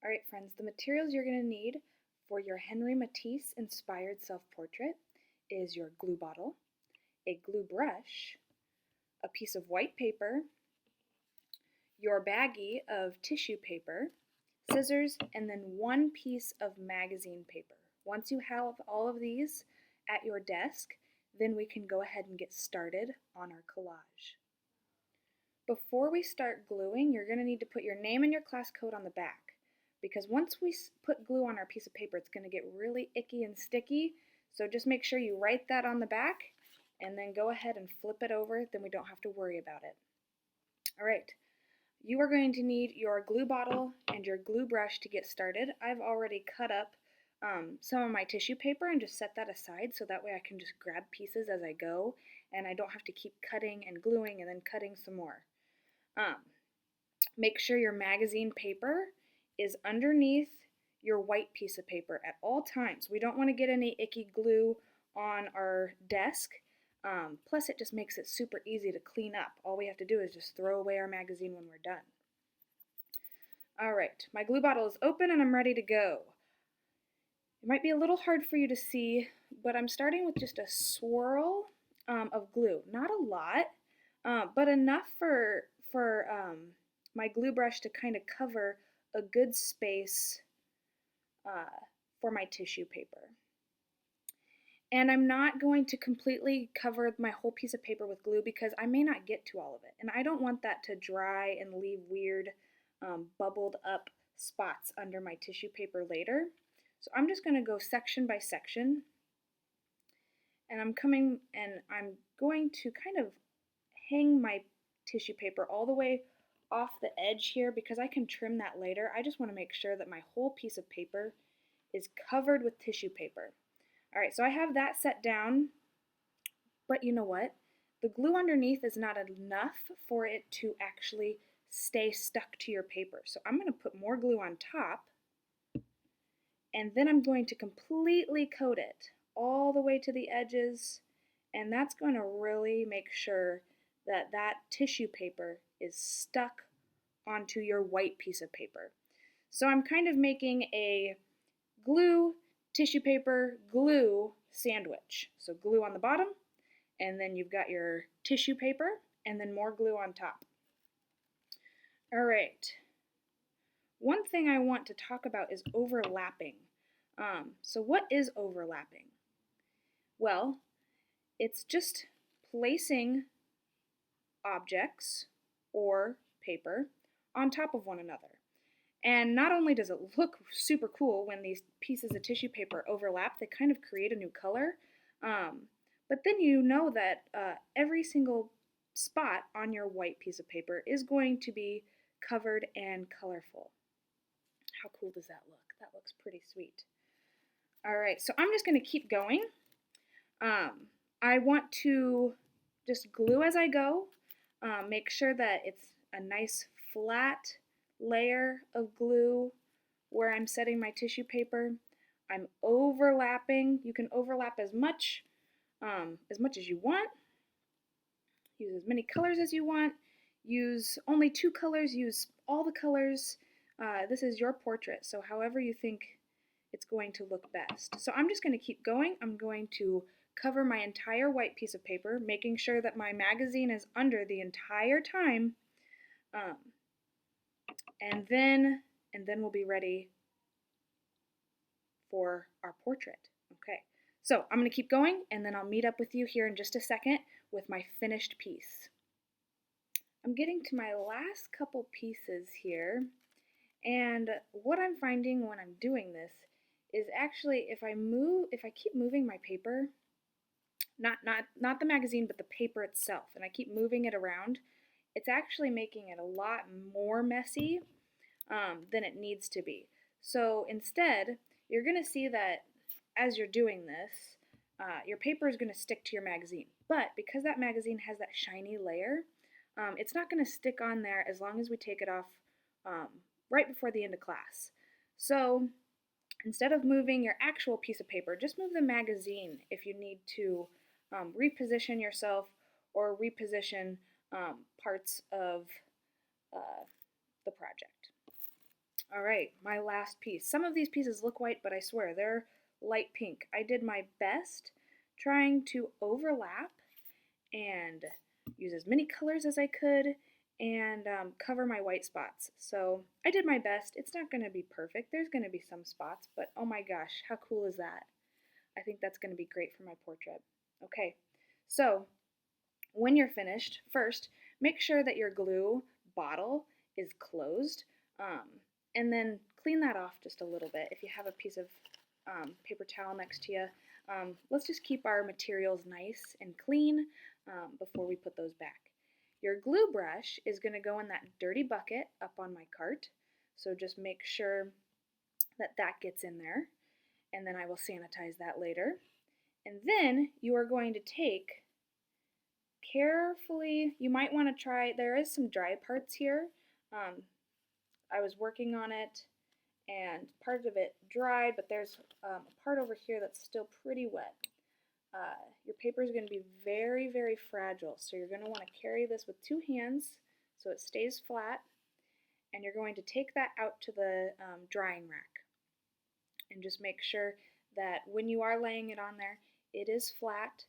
All right, friends, the materials you're going to need for your Henri Matisse inspired self-portrait is your glue bottle, a glue brush, a piece of white paper, your baggie of tissue paper, scissors, and then one piece of magazine paper. Once you have all of these at your desk, then we can go ahead and get started on our collage. Before we start gluing, you're going to need to put your name and your class code on the back, because once we put glue on our piece of paper, it's going to get really icky and sticky. So just make sure you write that on the back and then go ahead and flip it over, then we don't have to worry about it. All right, you are going to need your glue bottle and your glue brush to get started. I've already cut up some of my tissue paper and just set that aside so that way I can just grab pieces as I go and I don't have to keep cutting and gluing and then cutting some more. Make sure your magazine paper is underneath your white piece of paper at all times. We don't want to get any icky glue on our desk. Plus it just makes it super easy to clean up. All we have to do is just throw away our magazine when we're done. All right, my glue bottle is open and I'm ready to go. It might be a little hard for you to see, but I'm starting with just a swirl of glue. Not a lot, but enough for my glue brush to kind of cover a good space for my tissue paper. And I'm not going to completely cover my whole piece of paper with glue because I may not get to all of it. And I don't want that to dry and leave weird bubbled up spots under my tissue paper later. So I'm just going to go section by section. And I'm going to kind of hang my tissue paper all the way off the edge here because I can trim that later. I just want to make sure that my whole piece of paper is covered with tissue paper. All right, so I have that set down, but you know what? The glue underneath is not enough for it to actually stay stuck to your paper. So I'm going to put more glue on top, and then I'm going to completely coat it all the way to the edges, and that's going to really make sure that that tissue paper is stuck onto your white piece of paper. So I'm kind of making a glue, tissue paper, glue sandwich. So glue on the bottom, and then you've got your tissue paper, and then more glue on top. All right. One thing I want to talk about is overlapping. So what is overlapping? Well, it's just placing objects or paper on top of one another. And not only does it look super cool when these pieces of tissue paper overlap, they kind of create a new color, but then you know that every single spot on your white piece of paper is going to be covered and colorful. How cool does that look? That looks pretty sweet. All right, so I'm just going to keep going. I want to just glue as I go. Make sure that it's a nice flat layer of glue where I'm setting my tissue paper. I'm overlapping. You can overlap as much as you want. Use as many colors as you want. Use only 2 colors. Use all the colors. This is your portrait, so however you think it's going to look best. So I'm just going to keep going. I'm going to cover my entire white piece of paper, making sure that my magazine is under the entire time, and then we'll be ready for our portrait. Okay, so I'm going to keep going, and then I'll meet up with you here in just a second with my finished piece. I'm getting to my last couple pieces here, and what I'm finding when I'm doing this is actually if I keep moving my paper, not the magazine, but the paper itself, and I keep moving it around, it's actually making it a lot more messy than it needs to be. So instead, you're going to see that as you're doing this, your paper is going to stick to your magazine. But because that magazine has that shiny layer, it's not going to stick on there as long as we take it off right before the end of class. So instead of moving your actual piece of paper, just move the magazine if you need to reposition yourself or reposition parts of the project. All right, my last piece. Some of these pieces look white, but I swear they're light pink. I did my best trying to overlap and use as many colors as I could and cover my white spots. So I did my best. It's not going to be perfect. There's going to be some spots, but oh my gosh, how cool is that? I think that's going to be great for my portrait. Okay, so when you're finished, first, make sure that your glue bottle is closed, um, and then clean that off just a little bit. If you have a piece of paper towel next to you, let's just keep our materials nice and clean before we put those back. Your glue brush is going to go in that dirty bucket up on my cart, so just make sure that that gets in there, and then I will sanitize that later. And then you are going to take carefully, you might want to try, there is some dry parts here. I was working on it and part of it dried, but there's a part over here that's still pretty wet. Your paper is going to be very, very fragile, so you're going to want to carry this with two hands so it stays flat, and you're going to take that out to the drying rack and just make sure that when you are laying it on there, it is flat,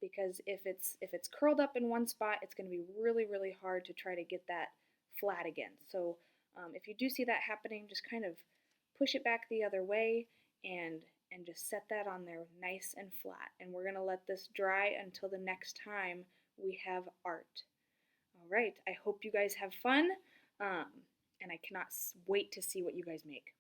because if it's curled up in one spot, it's going to be really, really hard to try to get that flat again. So if you do see that happening, just kind of push it back the other way and just set that on there nice and flat. And we're going to let this dry until the next time we have art. All right, I hope you guys have fun, and I cannot wait to see what you guys make.